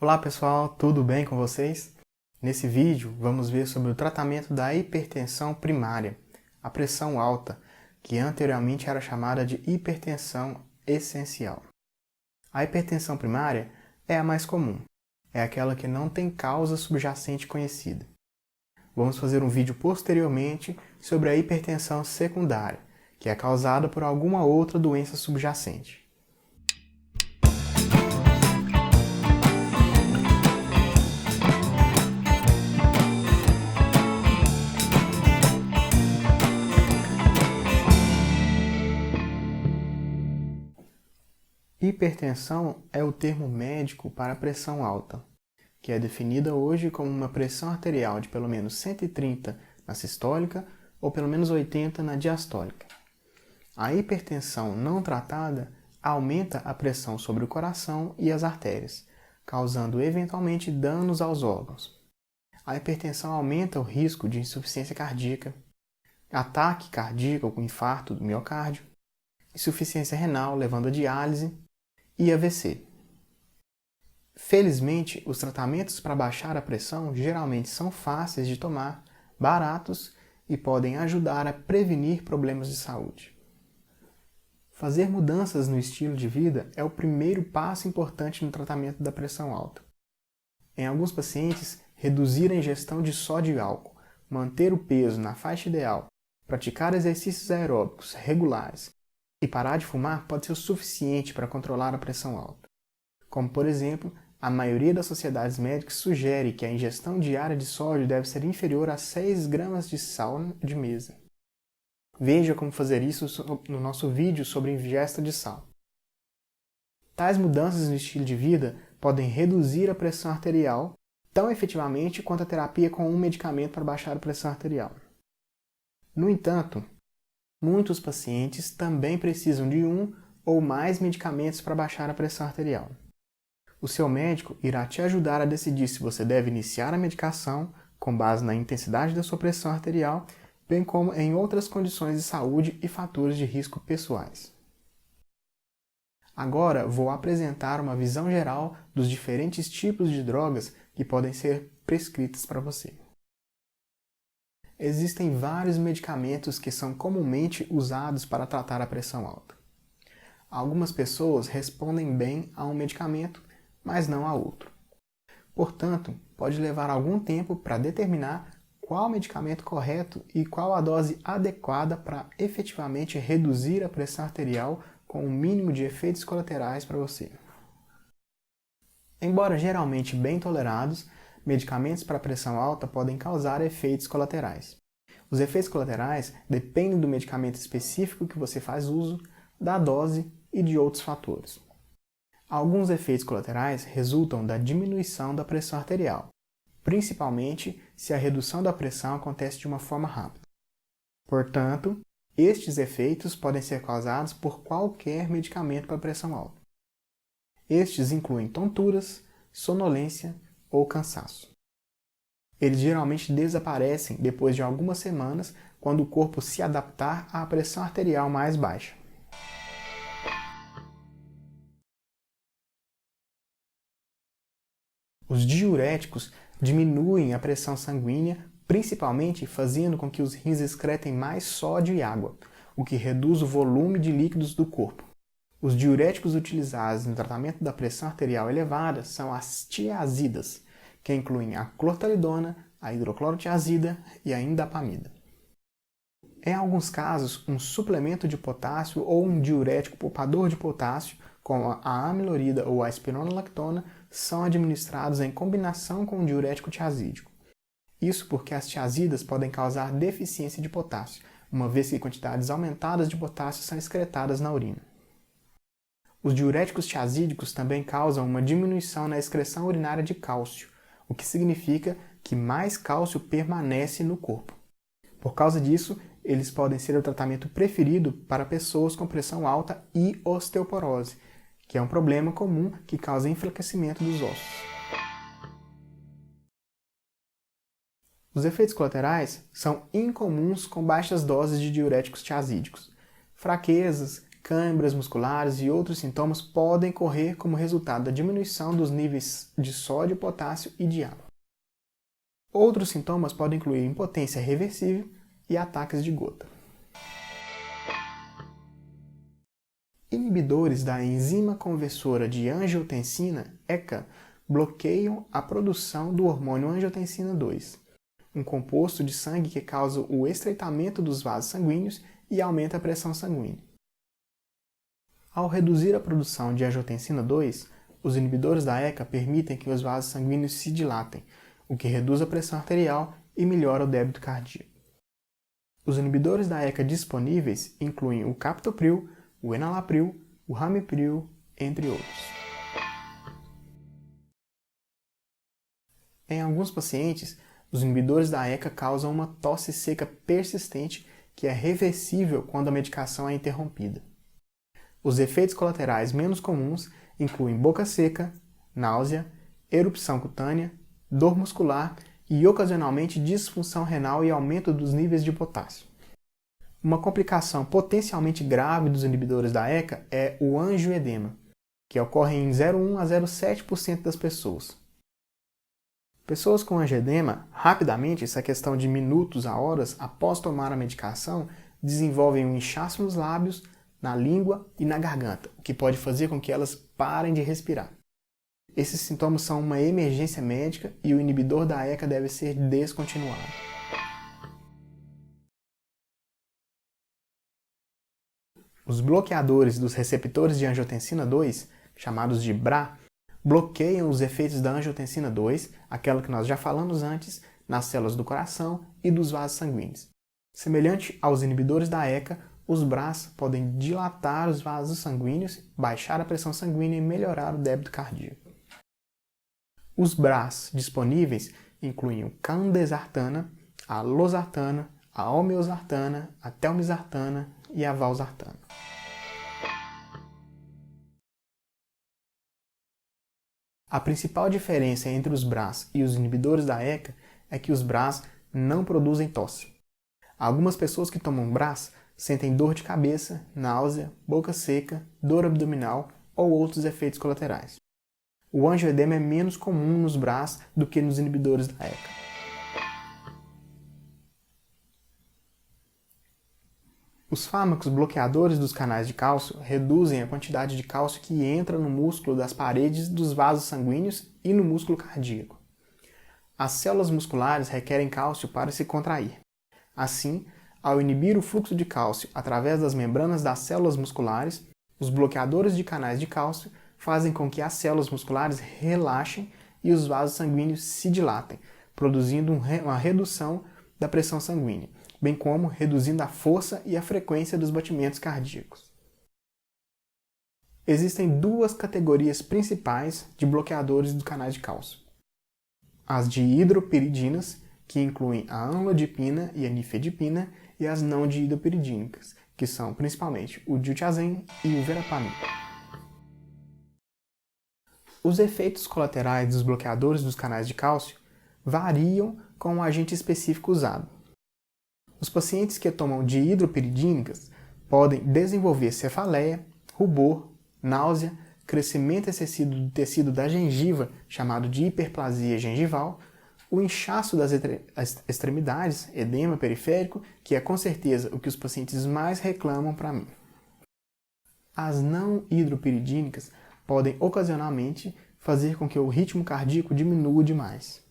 Olá pessoal, tudo bem com vocês? Nesse vídeo vamos ver sobre o tratamento da hipertensão primária, a pressão alta, que anteriormente era chamada de hipertensão essencial. A hipertensão primária é a mais comum, é aquela que não tem causa subjacente conhecida. Vamos fazer um vídeo posteriormente sobre a hipertensão secundária, que é causada por alguma outra doença subjacente. Hipertensão é o termo médico para a pressão alta, que é definida hoje como uma pressão arterial de pelo menos 130 na sistólica ou pelo menos 80 na diastólica. A hipertensão não tratada aumenta a pressão sobre o coração e as artérias, causando eventualmente danos aos órgãos. A hipertensão aumenta o risco de insuficiência cardíaca, ataque cardíaco com infarto do miocárdio, insuficiência renal levando a diálise e AVC. Felizmente, os tratamentos para baixar a pressão geralmente são fáceis de tomar, baratos e podem ajudar a prevenir problemas de saúde. Fazer mudanças no estilo de vida é o primeiro passo importante no tratamento da pressão alta. Em alguns pacientes, reduzir a ingestão de sódio e álcool, manter o peso na faixa ideal, praticar exercícios aeróbicos regulares e parar de fumar pode ser o suficiente para controlar a pressão alta. Como, por exemplo, a maioria das sociedades médicas sugere que a ingestão diária de sódio deve ser inferior a 6 gramas de sal de mesa. Veja como fazer isso no nosso vídeo sobre ingesta de sal. Tais mudanças no estilo de vida podem reduzir a pressão arterial tão efetivamente quanto a terapia com um medicamento para baixar a pressão arterial. No entanto, muitos pacientes também precisam de um ou mais medicamentos para baixar a pressão arterial. O seu médico irá te ajudar a decidir se você deve iniciar a medicação com base na intensidade da sua pressão arterial, bem como em outras condições de saúde e fatores de risco pessoais. Agora vou apresentar uma visão geral dos diferentes tipos de drogas que podem ser prescritas para você. Existem vários medicamentos que são comumente usados para tratar a pressão alta. Algumas pessoas respondem bem a um medicamento, mas não a outro. Portanto, pode levar algum tempo para determinar qual medicamento correto e qual a dose adequada para efetivamente reduzir a pressão arterial com o mínimo de efeitos colaterais para você. Embora geralmente bem tolerados, medicamentos para pressão alta podem causar efeitos colaterais. Os efeitos colaterais dependem do medicamento específico que você faz uso, da dose e de outros fatores. Alguns efeitos colaterais resultam da diminuição da pressão arterial, principalmente se a redução da pressão acontece de uma forma rápida. Portanto, estes efeitos podem ser causados por qualquer medicamento para pressão alta. Estes incluem tonturas, sonolência ou cansaço. Eles geralmente desaparecem depois de algumas semanas quando o corpo se adaptar à pressão arterial mais baixa. Os diuréticos diminuem a pressão sanguínea, principalmente fazendo com que os rins excretem mais sódio e água, o que reduz o volume de líquidos do corpo. Os diuréticos utilizados no tratamento da pressão arterial elevada são as tiazidas, que incluem a clortalidona, a hidroclorotiazida e a indapamida. Em alguns casos, um suplemento de potássio ou um diurético poupador de potássio, como a amilorida ou a espironolactona, são administrados em combinação com o diurético tiazídico. Isso porque as tiazidas podem causar deficiência de potássio, uma vez que quantidades aumentadas de potássio são excretadas na urina. Os diuréticos tiazídicos também causam uma diminuição na excreção urinária de cálcio, o que significa que mais cálcio permanece no corpo. Por causa disso, eles podem ser o tratamento preferido para pessoas com pressão alta e osteoporose, que é um problema comum que causa enfraquecimento dos ossos. Os efeitos colaterais são incomuns com baixas doses de diuréticos tiazídicos. Fraquezas, câimbras musculares e outros sintomas podem ocorrer como resultado da diminuição dos níveis de sódio, potássio e de água. Outros sintomas podem incluir impotência reversível e ataques de gota. Inibidores da enzima conversora de angiotensina, ECA, bloqueiam a produção do hormônio angiotensina 2, um composto de sangue que causa o estreitamento dos vasos sanguíneos e aumenta a pressão sanguínea. Ao reduzir a produção de angiotensina 2, os inibidores da ECA permitem que os vasos sanguíneos se dilatem, o que reduz a pressão arterial e melhora o débito cardíaco. Os inibidores da ECA disponíveis incluem o captopril, o enalapril, o ramipril, entre outros. Em alguns pacientes, os inibidores da ECA causam uma tosse seca persistente que é reversível quando a medicação é interrompida. Os efeitos colaterais menos comuns incluem boca seca, náusea, erupção cutânea, dor muscular e ocasionalmente disfunção renal e aumento dos níveis de potássio. Uma complicação potencialmente grave dos inibidores da ECA é o angioedema, que ocorre em 0,1 a 0,7% das pessoas. Pessoas com angioedema, rapidamente, essa questão de minutos a horas após tomar a medicação, desenvolvem um inchaço nos lábios, na língua e na garganta, o que pode fazer com que elas parem de respirar. Esses sintomas são uma emergência médica e o inibidor da ECA deve ser descontinuado. Os bloqueadores dos receptores de angiotensina 2, chamados de BRA, bloqueiam os efeitos da angiotensina 2, aquela que nós já falamos antes, nas células do coração e dos vasos sanguíneos. Semelhante aos inibidores da ECA, os BRAs podem dilatar os vasos sanguíneos, baixar a pressão sanguínea e melhorar o débito cardíaco. Os BRAs disponíveis incluem o candesartana, a losartana, a olmesartana, a telmisartana e a valsartana. A principal diferença entre os BRAs e os inibidores da ECA é que os BRAs não produzem tosse. Algumas pessoas que tomam BRAs sentem dor de cabeça, náusea, boca seca, dor abdominal ou outros efeitos colaterais. O angioedema é menos comum nos BRAs do que nos inibidores da ECA. Os fármacos bloqueadores dos canais de cálcio reduzem a quantidade de cálcio que entra no músculo das paredes dos vasos sanguíneos e no músculo cardíaco. As células musculares requerem cálcio para se contrair. Assim, ao inibir o fluxo de cálcio através das membranas das células musculares, os bloqueadores de canais de cálcio fazem com que as células musculares relaxem e os vasos sanguíneos se dilatem, produzindo uma redução da pressão sanguínea, bem como reduzindo a força e a frequência dos batimentos cardíacos. Existem duas categorias principais de bloqueadores dos canais de cálcio. As dihidropiridinas, que incluem a amlodipina e a nifedipina, e as não dihidropiridínicas, que são principalmente o diltiazem e o verapamil. Os efeitos colaterais dos bloqueadores dos canais de cálcio variam com o agente específico usado. Os pacientes que tomam dihidropiridínicas podem desenvolver cefaleia, rubor, náusea, crescimento excessivo do tecido da gengiva, chamado de hiperplasia gengival, o inchaço das extremidades, edema periférico, que é com certeza o que os pacientes mais reclamam para mim. As não hidropiridínicas podem ocasionalmente fazer com que o ritmo cardíaco diminua demais.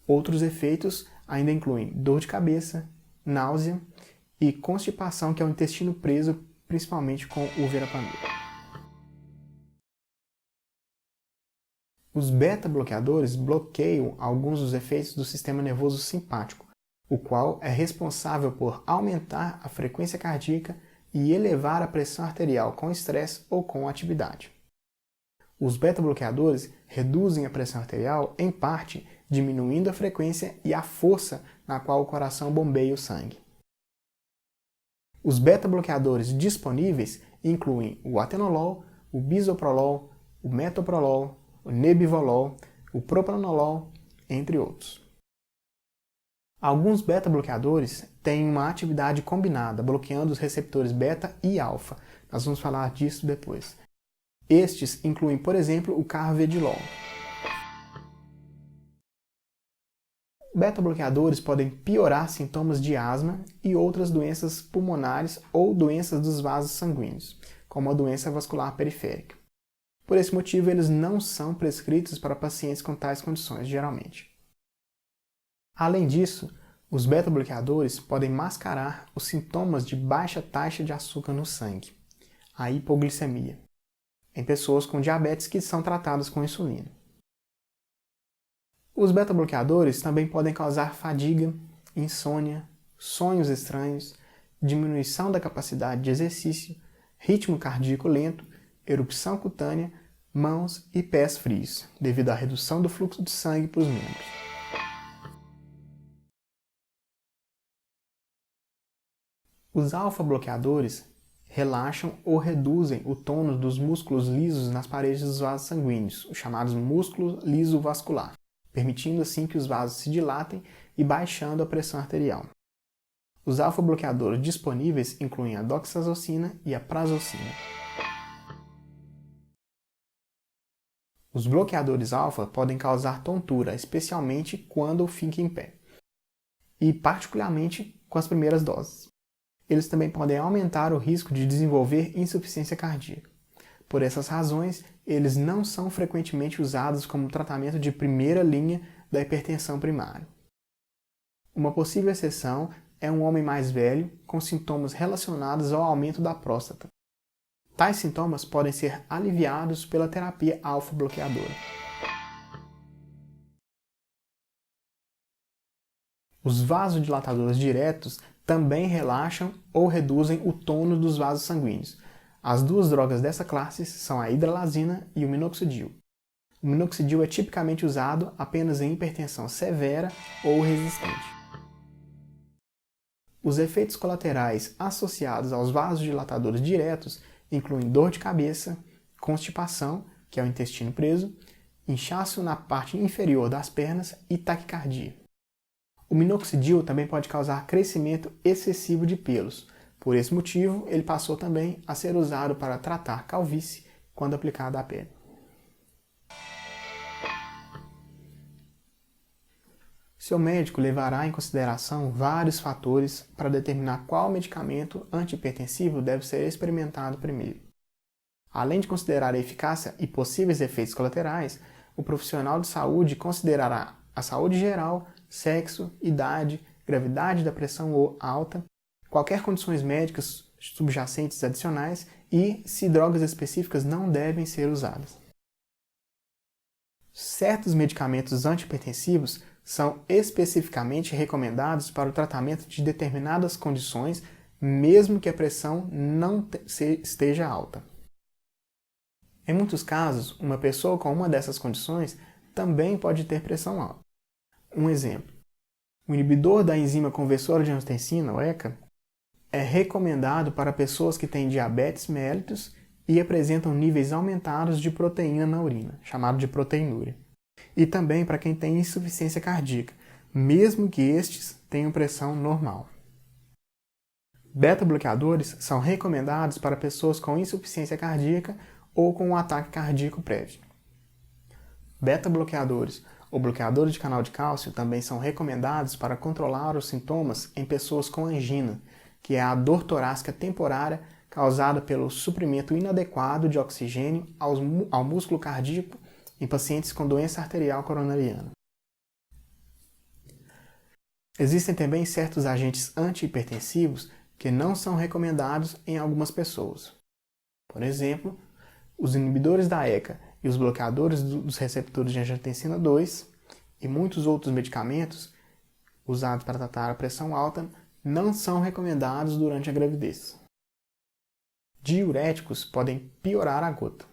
Outros efeitos ainda incluem dor de cabeça, náusea e constipação, que é o intestino preso, principalmente com o verapamil. Os beta-bloqueadores bloqueiam alguns dos efeitos do sistema nervoso simpático, o qual é responsável por aumentar a frequência cardíaca e elevar a pressão arterial com estresse ou com atividade. Os beta-bloqueadores reduzem a pressão arterial, em parte, diminuindo a frequência e a força na qual o coração bombeia o sangue. Os beta-bloqueadores disponíveis incluem o atenolol, o bisoprolol, o metoprolol, o nebivolol, o propranolol, entre outros. Alguns beta-bloqueadores têm uma atividade combinada, bloqueando os receptores beta e alfa, Nós vamos falar disso depois. Estes incluem, por exemplo, o carvedilol. Beta-bloqueadores podem piorar sintomas de asma e outras doenças pulmonares ou doenças dos vasos sanguíneos, como a doença vascular periférica. Por esse motivo, eles não são prescritos para pacientes com tais condições, geralmente. Além disso, os beta-bloqueadores podem mascarar os sintomas de baixa taxa de açúcar no sangue, a hipoglicemia, em pessoas com diabetes que são tratadas com insulina. Os beta-bloqueadores também podem causar fadiga, insônia, sonhos estranhos, diminuição da capacidade de exercício, ritmo cardíaco lento, erupção cutânea, mãos e pés frios, devido à redução do fluxo de sangue para os membros. Os alfa-bloqueadores relaxam ou reduzem o tônus dos músculos lisos nas paredes dos vasos sanguíneos, os chamados músculo liso vascular, permitindo assim que os vasos se dilatem e baixando a pressão arterial. Os alfa-bloqueadores disponíveis incluem a doxazocina e a prazosina. Os bloqueadores alfa podem causar tontura, especialmente quando fica em pé, e particularmente com as primeiras doses. Eles também podem aumentar o risco de desenvolver insuficiência cardíaca. Por essas razões, eles não são frequentemente usados como tratamento de primeira linha da hipertensão primária. Uma possível exceção é um homem mais velho com sintomas relacionados ao aumento da próstata. Tais sintomas podem ser aliviados pela terapia alfa-bloqueadora. Os vasodilatadores diretos também relaxam ou reduzem o tônus dos vasos sanguíneos. As duas drogas dessa classe são a hidralazina e o minoxidil. O minoxidil é tipicamente usado apenas em hipertensão severa ou resistente. Os efeitos colaterais associados aos vasodilatadores diretos incluem dor de cabeça, constipação, que é o intestino preso, inchaço na parte inferior das pernas e taquicardia. O minoxidil também pode causar crescimento excessivo de pelos. Por esse motivo, ele passou também a ser usado para tratar calvície quando aplicado à pele. Seu médico levará em consideração vários fatores para determinar qual medicamento antihipertensivo deve ser experimentado primeiro. Além de considerar a eficácia e possíveis efeitos colaterais, o profissional de saúde considerará a saúde geral, sexo, idade, gravidade da pressão alta, qualquer condições médicas subjacentes adicionais e se drogas específicas não devem ser usadas. Certos medicamentos antihipertensivos são especificamente recomendados para o tratamento de determinadas condições, mesmo que a pressão não esteja alta. Em muitos casos, uma pessoa com uma dessas condições também pode ter pressão alta. Um exemplo: o inibidor da enzima conversora de angiotensina, o ECA, é recomendado para pessoas que têm diabetes mellitus e apresentam níveis aumentados de proteína na urina, chamado de proteinúria. E também para quem tem insuficiência cardíaca, mesmo que estes tenham pressão normal. Beta-bloqueadores são recomendados para pessoas com insuficiência cardíaca ou com um ataque cardíaco prévio. Beta-bloqueadores ou bloqueadores de canal de cálcio também são recomendados para controlar os sintomas em pessoas com angina, que é a dor torácica temporária causada pelo suprimento inadequado de oxigênio ao músculo cardíaco em pacientes com doença arterial coronariana. Existem também certos agentes antihipertensivos que não são recomendados em algumas pessoas. Por exemplo, os inibidores da ECA e os bloqueadores dos receptores de angiotensina 2 e muitos outros medicamentos usados para tratar a pressão alta não são recomendados durante a gravidez. Diuréticos podem piorar a gota.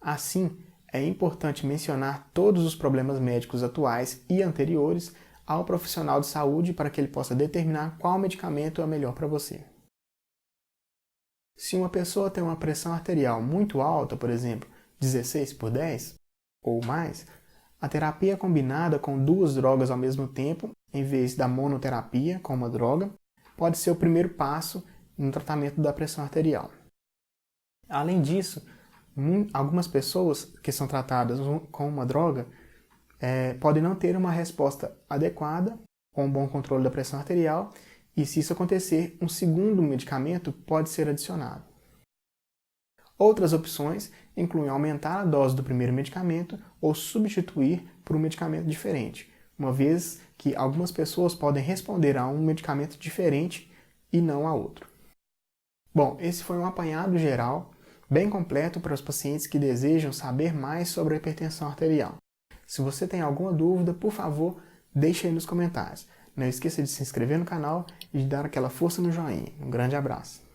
Assim, é importante mencionar todos os problemas médicos atuais e anteriores ao profissional de saúde para que ele possa determinar qual medicamento é melhor para você. Se uma pessoa tem uma pressão arterial muito alta, por exemplo, 16/10 ou mais, a terapia combinada com duas drogas ao mesmo tempo, em vez da monoterapia com uma droga, pode ser o primeiro passo no tratamento da pressão arterial. Além disso, algumas pessoas que são tratadas com uma droga podem não ter uma resposta adequada com um bom controle da pressão arterial e, se isso acontecer, um segundo medicamento pode ser adicionado. Outras opções incluem aumentar a dose do primeiro medicamento ou substituir por um medicamento diferente, uma vez que algumas pessoas podem responder a um medicamento diferente e não a outro. Bom, esse foi um apanhado geral bem completo para os pacientes que desejam saber mais sobre a hipertensão arterial. Se você tem alguma dúvida, por favor, deixe aí nos comentários. Não esqueça de se inscrever no canal e de dar aquela força no joinha. Um grande abraço!